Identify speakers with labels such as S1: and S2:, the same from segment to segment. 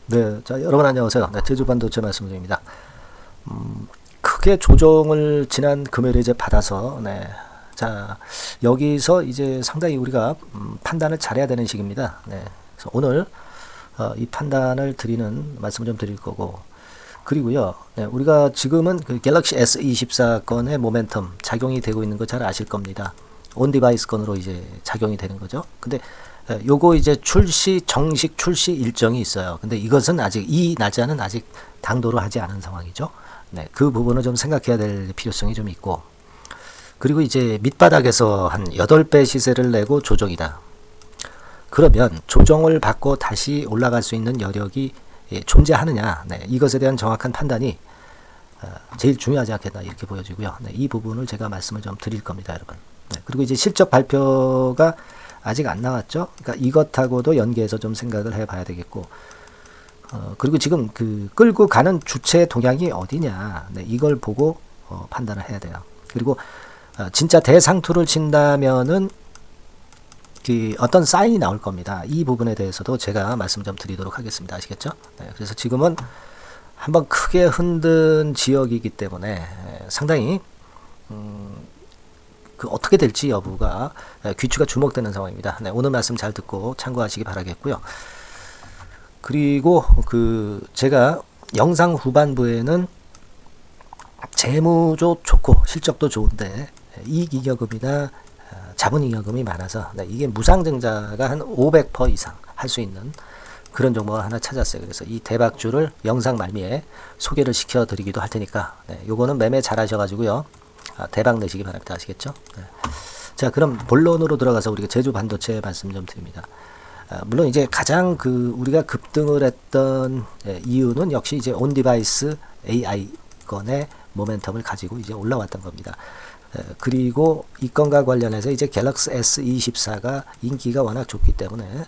S1: 네, 자, 여러분 안녕하세요. 네, 제주반도체 말씀드립니다. 크게 조정을 지난 금요일에 이제 받아서, 네, 자, 여기서 이제 상당히 우리가 판단을 잘해야 되는 시기입니다. 네, 그래서 오늘 이 판단을 드리는 말씀을 좀 드릴 거고, 그리고요, 네, 우리가 지금은 그 갤럭시 S24 건의 모멘텀 작용이 되고 있는 거 잘 아실 겁니다. 온 디바이스 건으로 이제 작용이 되는 거죠. 근데 요거 이제 정식 출시 일정이 있어요. 근데 이것은 아직 이 날짜는 아직 당도를 하지 않은 상황이죠. 네, 그 부분을 좀 생각해야 될 필요성이 좀 있고, 그리고 이제 밑바닥에서 한 8배 시세를 내고 조정이다. 그러면 조정을 받고 다시 올라갈 수 있는 여력이 존재하느냐, 네, 이것에 대한 정확한 판단이 제일 중요하지 않겠나 이렇게 보여지고요. 네, 이 부분을 제가 말씀을 좀 드릴 겁니다, 여러분. 네, 그리고 이제 실적 발표가 아직 안 나왔죠. 그러니까 이것하고도 연계해서 좀 생각을 해봐야 되겠고, 그리고 지금 그 끌고 가는 주체 동향이 어디냐, 네, 이걸 보고 판단을 해야 돼요. 그리고 진짜 대상투를 친다면은 그 어떤 사인이 나올 겁니다. 이 부분에 대해서도 제가 말씀 좀 드리도록 하겠습니다. 아시겠죠? 네, 그래서 지금은 한번 크게 흔든 지역이기 때문에 상당히 그 어떻게 될지 여부가 귀추가 주목되는 상황입니다. 네, 오늘 말씀 잘 듣고 참고하시기 바라겠고요. 그리고 그 제가 영상 후반부에는 재무도 좋고 실적도 좋은데 이익잉여금이나 자본잉여금이 많아서, 네, 이게 무상증자가 한 500% 이상 할 수 있는 그런 정보를 하나 찾았어요. 그래서 이 대박주를 영상 말미에 소개를 시켜드리기도 할 테니까, 네, 요거는 매매 잘 하셔가지고요, 대박 내시기 바랍니다. 아시겠죠? 네. 자, 그럼 본론으로 들어가서 우리가 제주 반도체 말씀 좀 드립니다. 물론 이제 가장 그 우리가 급등을 했던 이유는 역시 이제 온 디바이스 AI 건의 모멘텀을 가지고 이제 올라왔던 겁니다. 그리고 이 건과 관련해서 이제 갤럭시 S24가 인기가 워낙 좋기 때문에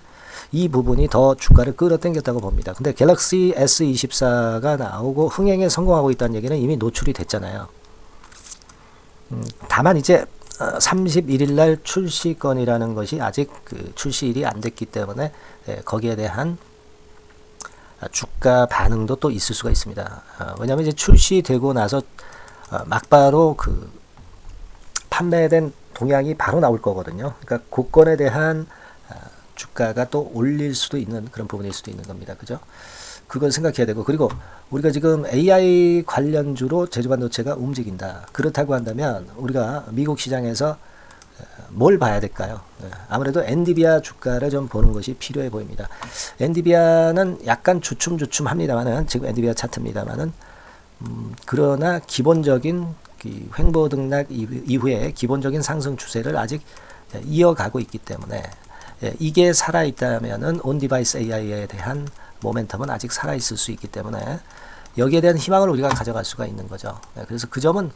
S1: 이 부분이 더 주가를 끌어당겼다고 봅니다. 근데 갤럭시 S24가 나오고 흥행에 성공하고 있다는 얘기는 이미 노출이 됐잖아요. 다만 이제 31일 날 출시건이라는 것이 아직 그 출시일이 안 됐기 때문에 거기에 대한 주가 반응도 또 있을 수가 있습니다. 왜냐하면 이제 출시되고 나서 막바로 그 판매된 동향이 바로 나올 거거든요. 그러니까 그건에 대한 주가가 또 올릴 수도 있는 그런 부분일 수도 있는 겁니다. 그죠? 그걸 생각해야 되고, 그리고 우리가 지금 AI 관련주로 제주반도체가 움직인다. 그렇다고 한다면 우리가 미국 시장에서 뭘 봐야 될까요? 아무래도 엔비디아 주가를 좀 보는 것이 필요해 보입니다. 엔비디아는 약간 주춤주춤합니다만은, 지금 엔비디아 차트입니다만은, 그러나 기본적인 횡보 등락 이후에 기본적인 상승 추세를 아직 이어가고 있기 때문에, 이게 살아있다면은 온 디바이스 AI에 대한 모멘텀은 아직 살아있을 수 있기 때문에 여기에 대한 희망을 우리가 가져갈 수가 있는 거죠. 그래서 그 점은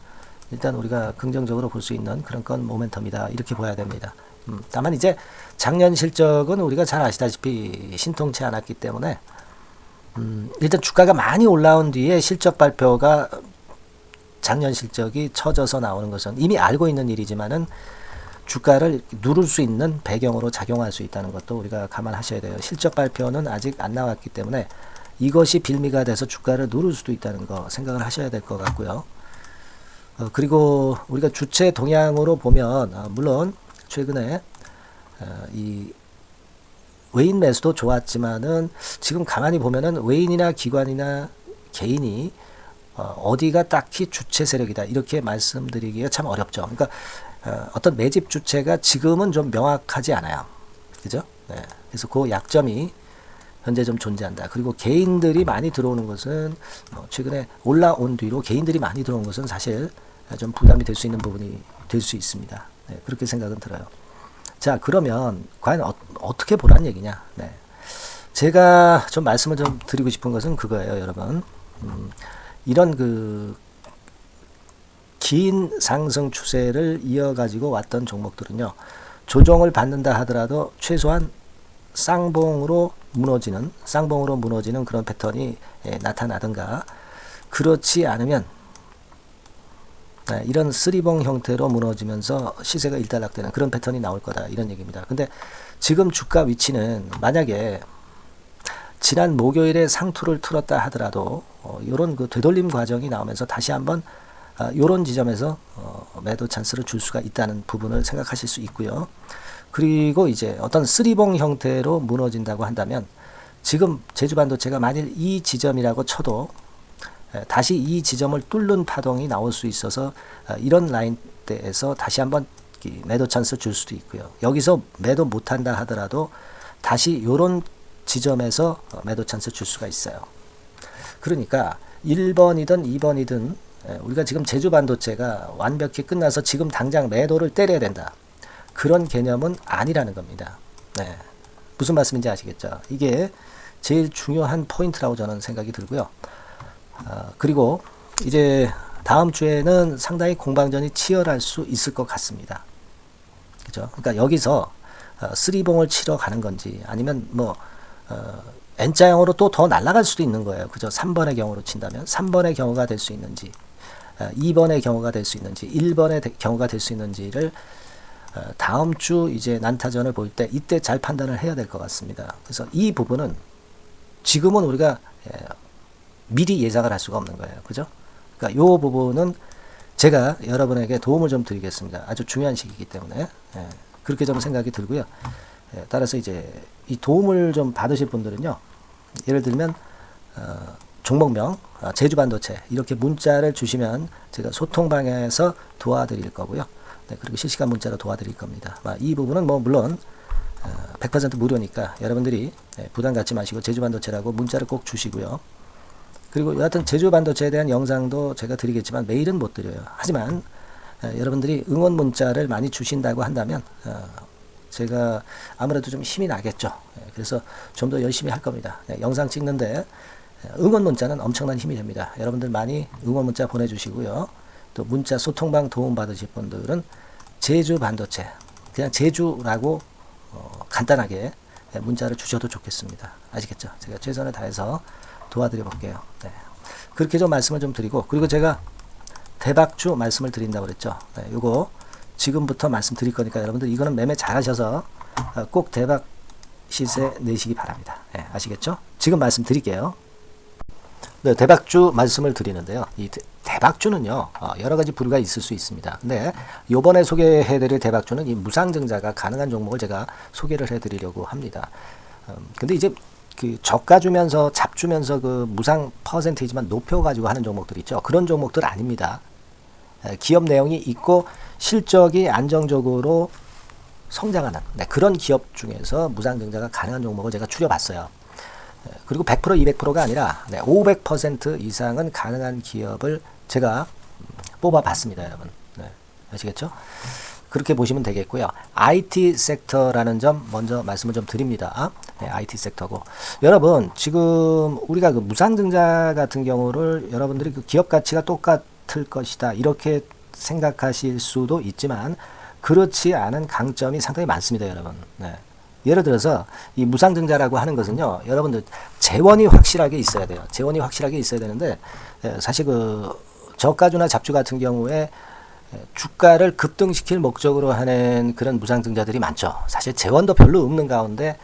S1: 일단 우리가 긍정적으로 볼 수 있는 그런 건 모멘텀이다 이렇게 봐야 됩니다. 다만 이제 작년 실적은 우리가 잘 아시다시피 신통치 않았기 때문에 일단 주가가 많이 올라온 뒤에 실적 발표가 작년 실적이 처져서 나오는 것은 이미 알고 있는 일이지만은 주가를 누를 수 있는 배경으로 작용할 수 있다는 것도 우리가 감안하셔야 돼요. 실적 발표는 아직 안 나왔기 때문에 이것이 빌미가 돼서 주가를 누를 수도 있다는 거 생각을 하셔야 될 것 같고요. 그리고 우리가 주체 동향으로 보면 물론 최근에 이 외인 매수도 좋았지만은 지금 가만히 보면은 외인이나 기관이나 개인이 어디가 딱히 주체 세력이다 이렇게 말씀드리기가 참 어렵죠. 그러니까 어떤 매집 주체가 지금은 좀 명확하지 않아요. 그죠? 네. 그래서 그 약점이 현재 좀 존재한다. 그리고 개인들이 많이 들어오는 것은 최근에 올라온 뒤로 개인들이 많이 들어온 것은 사실 좀 부담이 될 수 있는 부분이 될 수 있습니다. 네. 그렇게 생각은 들어요. 자, 그러면 과연 어떻게 보란 얘기냐? 네. 제가 좀 말씀을 좀 드리고 싶은 것은 그거예요, 여러분. 이런 그 긴 상승 추세를 이어가지고 왔던 종목들은요, 조정을 받는다 하더라도 최소한 쌍봉으로 무너지는 그런 패턴이 나타나든가, 그렇지 않으면 이런 쓰리봉 형태로 무너지면서 시세가 일단락되는 그런 패턴이 나올 거다 이런 얘기입니다. 근데 지금 주가 위치는 만약에 지난 목요일에 상투를 틀었다 하더라도 이런 그 되돌림 과정이 나오면서 다시 한번 이런 지점에서 매도 찬스를 줄 수가 있다는 부분을 생각하실 수 있고요. 그리고 이제 어떤 쓰리봉 형태로 무너진다고 한다면 지금 제주반도체가 만일 이 지점이라고 쳐도 다시 이 지점을 뚫는 파동이 나올 수 있어서 이런 라인대에서 다시 한번 매도 찬스 줄 수도 있고요. 여기서 매도 못한다 하더라도 다시 이런 지점에서 매도 찬스 줄 수가 있어요. 그러니까 1번이든 2번이든 우리가 지금 제주반도체가 완벽히 끝나서 지금 당장 매도를 때려야 된다. 그런 개념은 아니라는 겁니다. 네. 무슨 말씀인지 아시겠죠? 이게 제일 중요한 포인트라고 저는 생각이 들고요. 그리고 이제 다음 주에는 상당히 공방전이 치열할 수 있을 것 같습니다. 그죠? 그러니까 여기서 쓰리봉을 치러 가는 건지 아니면 뭐 N자형으로 또 더 날아갈 수도 있는 거예요. 그죠? 3번의 경우로 친다면 3번의 경우가 될 수 있는지 2번의 경우가 될 수 있는지 1번의 경우가 될 수 있는지를 다음 주 이제 난타전을 볼 때 이때 잘 판단을 해야 될 것 같습니다. 그래서 이 부분은 지금은 우리가 미리 예상을 할 수가 없는 거예요. 그죠? 그러니까 이 부분은 제가 여러분에게 도움을 좀 드리겠습니다. 아주 중요한 시기이기 때문에 그렇게 좀 생각이 들고요. 따라서 이제 이 도움을 좀 받으실 분들은요. 예를 들면 종목명 제주반도체 이렇게 문자를 주시면 제가 소통방에서 도와드릴 거고요. 네, 그리고 실시간 문자로 도와드릴 겁니다. 이 부분은 뭐 물론 100% 무료니까 여러분들이 부담 갖지 마시고 제주반도체라고 문자를 꼭 주시고요. 그리고 여하튼 제주반도체에 대한 영상도 제가 드리겠지만 매일은 못 드려요. 하지만 여러분들이 응원 문자를 많이 주신다고 한다면 제가 아무래도 좀 힘이 나겠죠. 그래서 좀 더 열심히 할 겁니다. 영상 찍는데 응원 문자는 엄청난 힘이 됩니다. 여러분들 많이 응원 문자 보내주시고요. 또 문자 소통방 도움 받으실 분들은 제주반도체 그냥 제주라고 간단하게 문자를 주셔도 좋겠습니다. 아시겠죠? 제가 최선을 다해서 도와드려 볼게요. 네. 그렇게 좀 말씀을 좀 드리고 그리고 제가 대박주 말씀을 드린다고 그랬죠. 네, 요거 지금부터 말씀드릴 거니까 여러분들 이거는 매매 잘 하셔서 꼭 대박 시세 내시기 바랍니다. 네, 아시겠죠? 지금 말씀드릴게요. 네, 대박주 말씀을 드리는데요. 이 대박주는요, 여러 가지 부류가 있을 수 있습니다. 근데 요번에 소개해드릴 대박주는 이 무상증자가 가능한 종목을 제가 소개를 해드리려고 합니다. 근데 이제 그 저가 주면서 잡 주면서 그 무상 퍼센테이지만 높여가지고 하는 종목들 있죠. 그런 종목들 아닙니다. 기업 내용이 있고 실적이 안정적으로 성장하는 그런 기업 중에서 무상증자가 가능한 종목을 제가 추려봤어요. 그리고 100% 200%가 아니라 500% 이상은 가능한 기업을 제가 뽑아봤습니다, 여러분. 네, 아시겠죠? 그렇게 보시면 되겠고요. IT 섹터라는 점 먼저 말씀을 좀 드립니다. 네, IT 섹터고 여러분 지금 우리가 그 무상증자 같은 경우를 여러분들이 그 기업 가치가 똑같을 것이다 이렇게 생각하실 수도 있지만 그렇지 않은 강점이 상당히 많습니다, 여러분. 네. 예를 들어서 이 무상증자라고 하는 것은요, 여러분들 재원이 확실하게 있어야 돼요. 재원이 확실하게 있어야 되는데 사실 그 저가주나 잡주 같은 경우에 주가를 급등시킬 목적으로 하는 그런 무상증자들이 많죠. 사실 재원도 별로 없는 가운데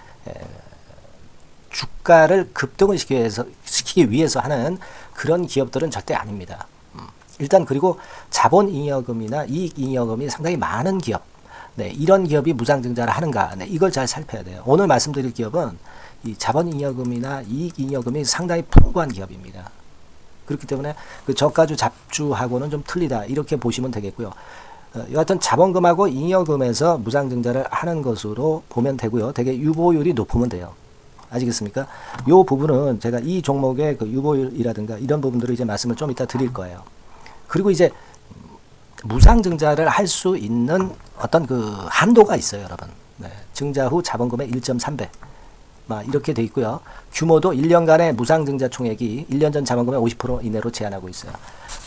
S1: 주가를 급등을 시키기 위해서 하는 그런 기업들은 절대 아닙니다. 일단 그리고 자본잉여금이나 이익잉여금이 상당히 많은 기업, 네, 이런 기업이 무상증자를 하는가, 네, 이걸 잘 살펴야 돼요. 오늘 말씀드릴 기업은 이 자본잉여금이나 이익잉여금이 상당히 풍부한 기업입니다. 그렇기 때문에 그 저가주 잡주하고는 좀 틀리다 이렇게 보시면 되겠고요. 여하튼 자본금하고 잉여금에서 무상증자를 하는 것으로 보면 되고요. 되게 유보율이 높으면 돼요. 아시겠습니까? 이 부분은 제가 이 종목의 그 유보율이라든가 이런 부분들을 이제 말씀을 좀 이따 드릴 거예요. 그리고 이제 무상증자를 할 수 있는 어떤 그 한도가 있어요, 여러분. 네, 증자 후 자본금의 1.3배. 이렇게 돼 있고요. 규모도 1년간의 무상증자 총액이 1년 전 자본금의 50% 이내로 제한하고 있어요.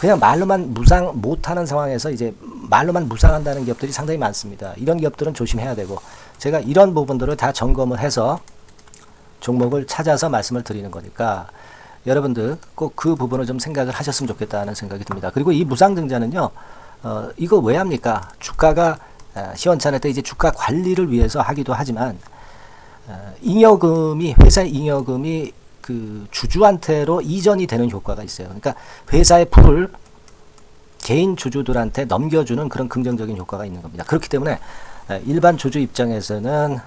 S1: 그냥 말로만 무상 못하는 상황에서 이제 말로만 무상한다는 기업들이 상당히 많습니다. 이런 기업들은 조심해야 되고 제가 이런 부분들을 다 점검을 해서 종목을 찾아서 말씀을 드리는 거니까 여러분들 꼭 그 부분을 좀 생각을 하셨으면 좋겠다는 생각이 듭니다. 그리고 이 무상증자는요, 이거 왜 합니까? 주가가 시원찮을 때 이제 주가 관리를 위해서 하기도 하지만 잉여금이 회사 잉여금이 그 주주한테로 이전이 되는 효과가 있어요. 그러니까 회사의 부를 개인 주주들한테 넘겨주는 그런 긍정적인 효과가 있는 겁니다. 그렇기 때문에 일반 주주 입장에서는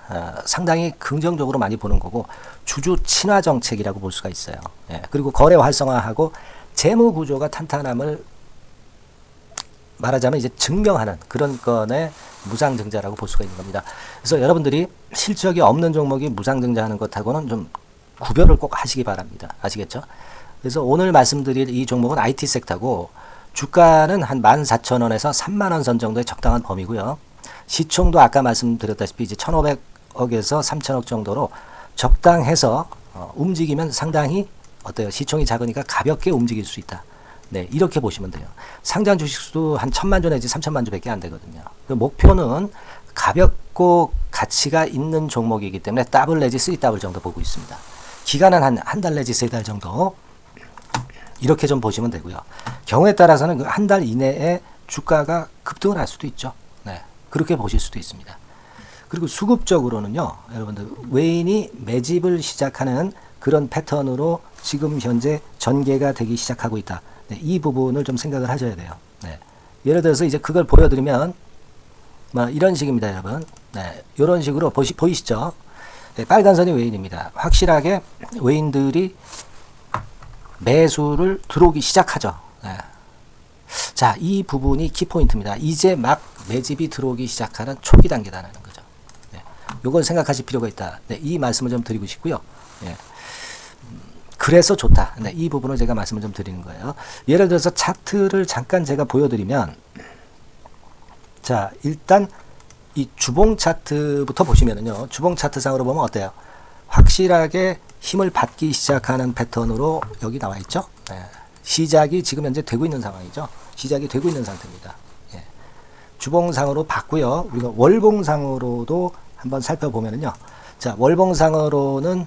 S1: 상당히 긍정적으로 많이 보는 거고, 주주 친화 정책이라고 볼 수가 있어요. 예, 그리고 거래 활성화하고 재무 구조가 탄탄함을 말하자면 이제 증명하는 그런 건의 무상증자라고 볼 수가 있는 겁니다. 그래서 여러분들이 실적이 없는 종목이 무상증자하는 것하고는 좀 구별을 꼭 하시기 바랍니다. 아시겠죠? 그래서 오늘 말씀드릴 이 종목은 IT 섹터고, 주가는 한 14,000원에서 30,000원 선 정도의 적당한 범위고요. 시총도 아까 말씀드렸다시피 이제 1,500억에서 3,000억 정도로 적당해서 움직이면 상당히 어때요? 시총이 작으니까 가볍게 움직일 수 있다. 네, 이렇게 보시면 돼요. 상장 주식수도 한 1,000만 주 내지 3,000만 주밖에 안 되거든요. 그 목표는 가볍고 가치가 있는 종목이기 때문에 더블 내지 3더블 정도 보고 있습니다. 기간은 한 달 내지 3달 정도 이렇게 좀 보시면 되고요. 경우에 따라서는 그 한 달 이내에 주가가 급등을 할 수도 있죠. 네, 그렇게 보실 수도 있습니다. 그리고 수급적으로는요, 여러분들 외인이 매집을 시작하는 그런 패턴으로 지금 현재 전개가 되기 시작하고 있다. 네, 이 부분을 좀 생각을 하셔야 돼요. 네, 예를 들어서 이제 그걸 보여드리면 뭐 이런 식입니다, 여러분. 네, 이런 식으로 보이시죠? 네, 빨간 선이 외인입니다. 확실하게 외인들이 매수를 들어오기 시작하죠. 네. 자, 이 부분이 키포인트입니다. 이제 막 매집이 들어오기 시작하는 초기 단계라는 거죠. 네. 요걸 생각하실 필요가 있다. 네, 이 말씀을 좀 드리고 싶고요. 네. 그래서 좋다. 네, 이 부분을 제가 말씀을 좀 드리는 거예요. 예를 들어서 차트를 잠깐 제가 보여드리면, 자, 일단 이 주봉 차트부터 보시면은요, 주봉 차트상으로 보면 어때요? 확실하게 힘을 받기 시작하는 패턴으로 여기 나와 있죠. 네. 시작이 지금 현재 되고 있는 상황이죠. 시작이 되고 있는 상태입니다. 예. 주봉상으로 봤고요. 우리가 월봉상으로도 한번 살펴보면은요. 자, 월봉상으로는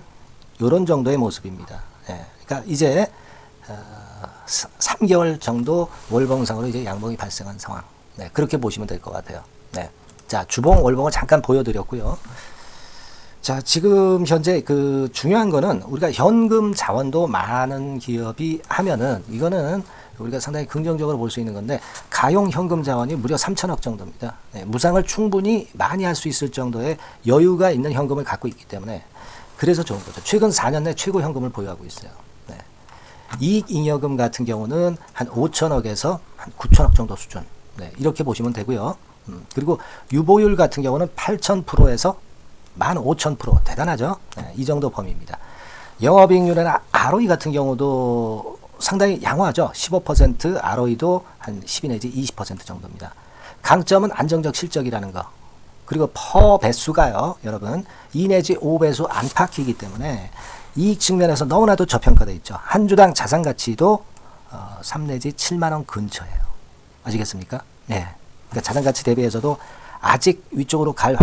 S1: 이런 정도의 모습입니다. 예. 그러니까 이제 3개월 정도 월봉상으로 이제 양봉이 발생한 상황. 네, 그렇게 보시면 될 것 같아요. 네. 자, 주봉, 월봉을 잠깐 보여드렸고요. 자, 지금 현재 그 중요한 거는 우리가 현금 자원도 많은 기업이 하면은 이거는 우리가 상당히 긍정적으로 볼 수 있는 건데, 가용 현금 자원이 무려 3,000억 정도입니다. 네, 무상을 충분히 많이 할 수 있을 정도의 여유가 있는 현금을 갖고 있기 때문에 그래서 좋은 거죠. 최근 4년 내 최고 현금을 보유하고 있어요. 네. 이익잉여금 같은 경우는 한 5,000억에서 한 9,000억 정도 수준. 네, 이렇게 보시면 되고요. 그리고 유보율 같은 경우는 8,000%에서 15,000% 대단하죠. 네, 이 정도 범위입니다. 영업이익률이나 ROE 같은 경우도 상당히 양호하죠. 15% ROE도 한 12 내지 20% 정도입니다. 강점은 안정적 실적이라는 거. 그리고 퍼 배수가요, 여러분 2 내지 5배수 안팎이기 때문에 이익 측면에서 너무나도 저평가되어 있죠. 한 주당 자산 가치도 3 내지 7만 원 근처예요. 아시겠습니까? 네. 그러니까 자산 가치 대비해서도 아직 위쪽으로 갈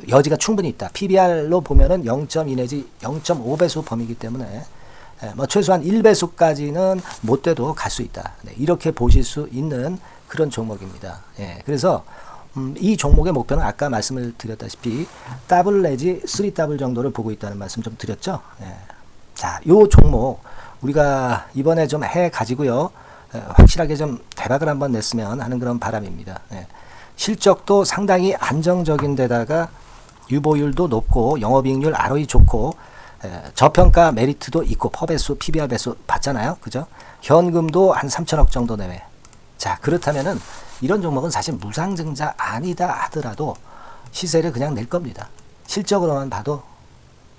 S1: 여지가 충분히 있다. PBR로 보면은 0.2 내지 0.5배수 범위이기 때문에 뭐 최소한 1배수까지는 못 돼도 갈 수 있다. 네, 이렇게 보실 수 있는 그런 종목입니다. 예, 그래서 이 종목의 목표는 아까 말씀을 드렸다시피 더블 내지 3더블 정도를 보고 있다는 말씀 좀 드렸죠. 예. 자, 요 종목 우리가 이번에 좀 해 가지고요. 확실하게 좀 대박을 한번 냈으면 하는 그런 바람입니다. 예. 실적도 상당히 안정적인 데다가 유보율도 높고 영업이익률 ROE 좋고 저평가 메리트도 있고 퍼배수 PBR 배수 봤잖아요. 그죠? 현금도 한 3,000억 정도 내외. 자, 그렇다면은 이런 종목은 사실 무상증자 아니다 하더라도 시세를 그냥 낼 겁니다. 실적으로만 봐도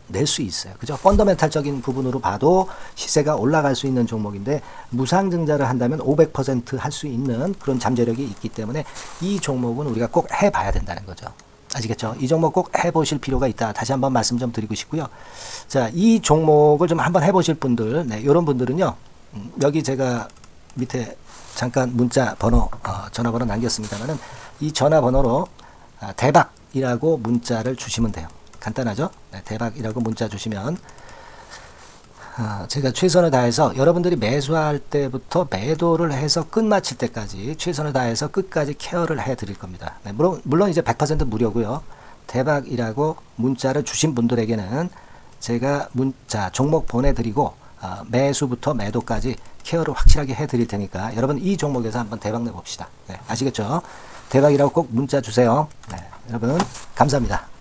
S1: 낼 수 있어요. 그죠? 펀더멘탈적인 부분으로 봐도 시세가 올라갈 수 있는 종목인데 무상증자를 한다면 500% 할 수 있는 그런 잠재력이 있기 때문에 이 종목은 우리가 꼭 해봐야 된다는 거죠. 아시겠죠? 이 종목 꼭 해보실 필요가 있다. 다시 한번 말씀 좀 드리고 싶고요. 자, 이 종목을 좀 한번 해보실 분들, 네, 이런 분들은요, 여기 제가 밑에 잠깐 문자 번호, 전화번호 남겼습니다만은 이 전화번호로 대박이라고 문자를 주시면 돼요. 간단하죠? 네, 대박이라고 문자 주시면 제가 최선을 다해서 여러분들이 매수할 때부터 매도를 해서 끝마칠 때까지 최선을 다해서 끝까지 케어를 해 드릴 겁니다. 네, 물론 이제 100% 무료고요. 대박이라고 문자를 주신 분들에게는 제가 문자 종목 보내드리고 매수부터 매도까지 케어를 확실하게 해드릴 테니까 여러분 이 종목에서 한번 대박 내봅시다. 네, 아시겠죠? 대박이라고 꼭 문자 주세요. 네, 여러분 감사합니다.